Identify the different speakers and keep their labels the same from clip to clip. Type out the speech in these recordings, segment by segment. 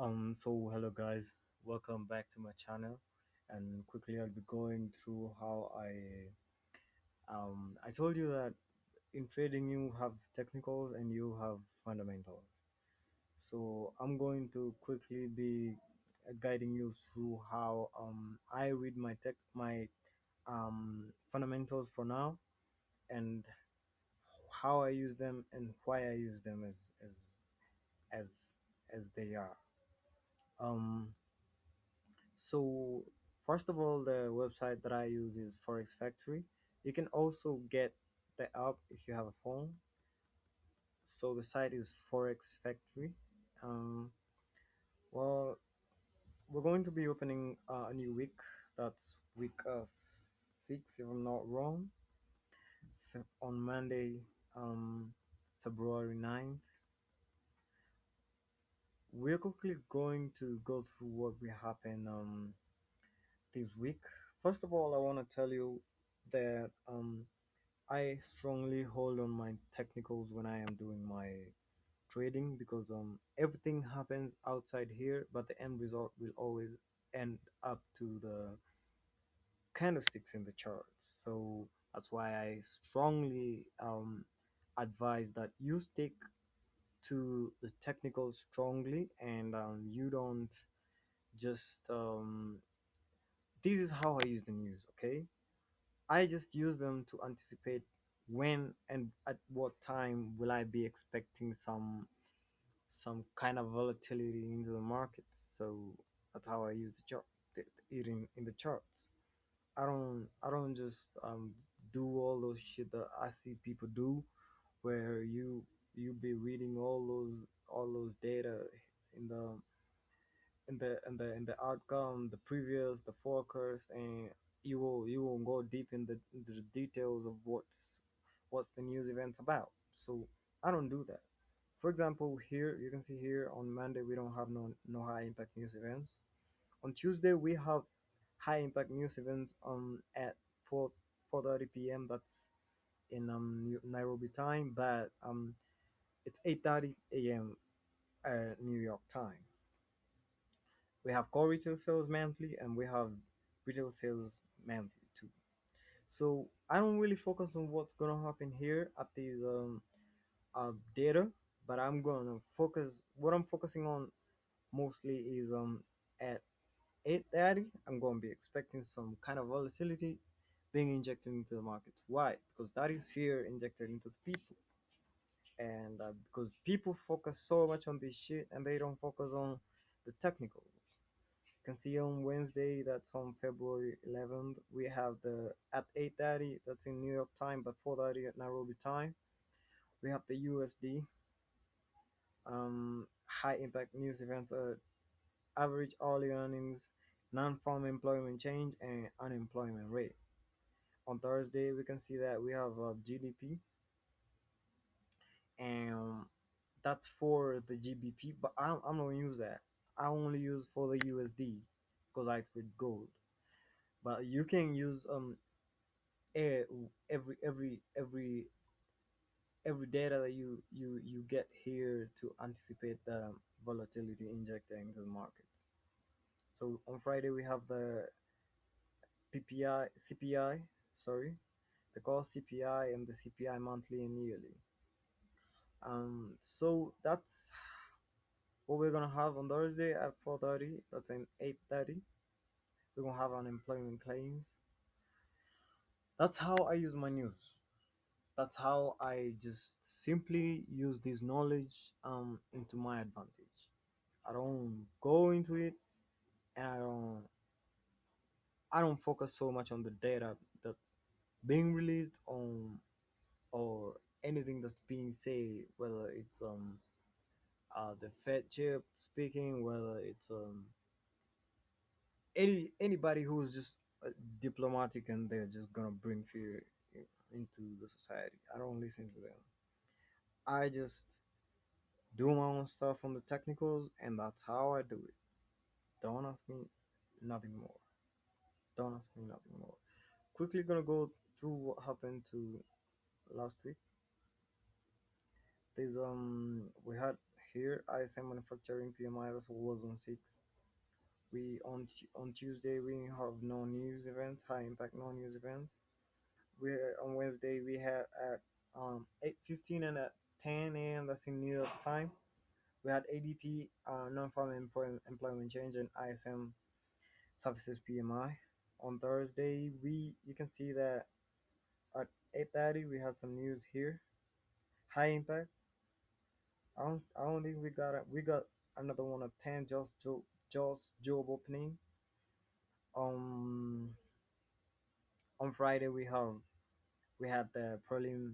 Speaker 1: So hello guys, welcome back to my channel. And quickly, I'll be going through how I told you that in trading you have technicals and you have fundamentals. So I'm going to quickly be guiding you through how I read my fundamentals for now, and how I use them and why I use them as as they are. Um So first of all, the website that I use is Forex Factory. You can also get the app if you have a phone. So the site is Forex Factory. Um, well, we're going to be opening a new week. That's week 6, if I'm not wrong, on Monday, February 9th. We're quickly going to go through what will happen this week. First of all, I want to tell you that I strongly hold on my technicals when I am doing my trading, because everything happens outside here, but the end result will always end up to the candlesticks in the charts. So that's why I strongly advise that you stick to the technicals strongly, and you don't just this is how I use the news, okay? I just use them to anticipate when and at what time will I be expecting some kind of volatility into the market. So that's how I use the chart, it in the charts. I don't just do all those shit that I see people do, where you be reading all those data in the outcome, the previous, the forecast, and you will go deep into the details of what's the news events about. So I don't do that. For example, here you can see here on Monday we don't have no high impact news events. On Tuesday we have high impact news events at 4:30 p.m. That's in Nairobi time, but it's 8:30 a.m. New York time. We have core retail sales monthly, and we have retail sales monthly too. So I don't really focus on what's gonna happen here at these data, but I'm gonna focus. What I'm focusing on mostly is at 8:30. I'm gonna be expecting some kind of volatility being injected into the markets. Why? Because that is fear injected into the people, and because people focus so much on this shit and they don't focus on the technical. Can see on Wednesday, that's on February 11th, we have the at 8:30, that's in New York time, but 4:30 at Nairobi time. We have the USD high impact news events, average hourly earnings, non-farm employment change, and unemployment rate. On Thursday, we can see that we have GDP, and that's for the GBP, but I'm not use that. I only use for the USD because I trade gold. But you can use eh, every data that you get here to anticipate the volatility injected into the markets. So on Friday we have the PPI, CPI, sorry, the core CPI and the CPI monthly and yearly. So that's what we're gonna have on Thursday at 4:30. That's in 8:30. We're gonna have unemployment claims. That's how I use my news. That's how I just simply use this knowledge into my advantage. I don't go into it, and I don't focus so much on the data that's being released on, or anything that's being said, whether it's the Fed chip speaking, whether it's anybody who's just diplomatic and they're just gonna bring fear into the society. I don't listen to them. I just do my own stuff on the technicals, and that's how I do it. Don't ask me nothing more. Don't ask me nothing more. Quickly gonna go through what happened to last week. There's we had here. ISM manufacturing PMI that was on 6. We on Tuesday we have no news events, high impact no news events. We on Wednesday we had at 8:15 and at 10 a.m. that's in New York time. We had ADP non-farm employment change and ISM services PMI. On Thursday we you can see that at 8:30 we had some news here. High impact. I don't think we got another one at 10 just job opening. Um on Friday we had the prelim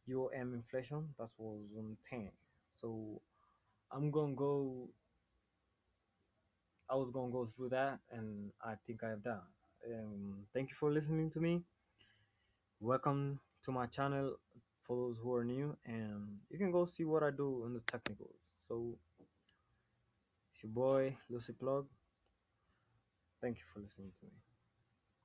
Speaker 1: UOM inflation that was on 10. So I'm gonna go I was gonna go through that and I think I've done. Thank you for listening to me. Welcome to my channel for those who are new and you can go see what I do in the technicals. So it's your boy Lucy Plug. Thank you for listening to me.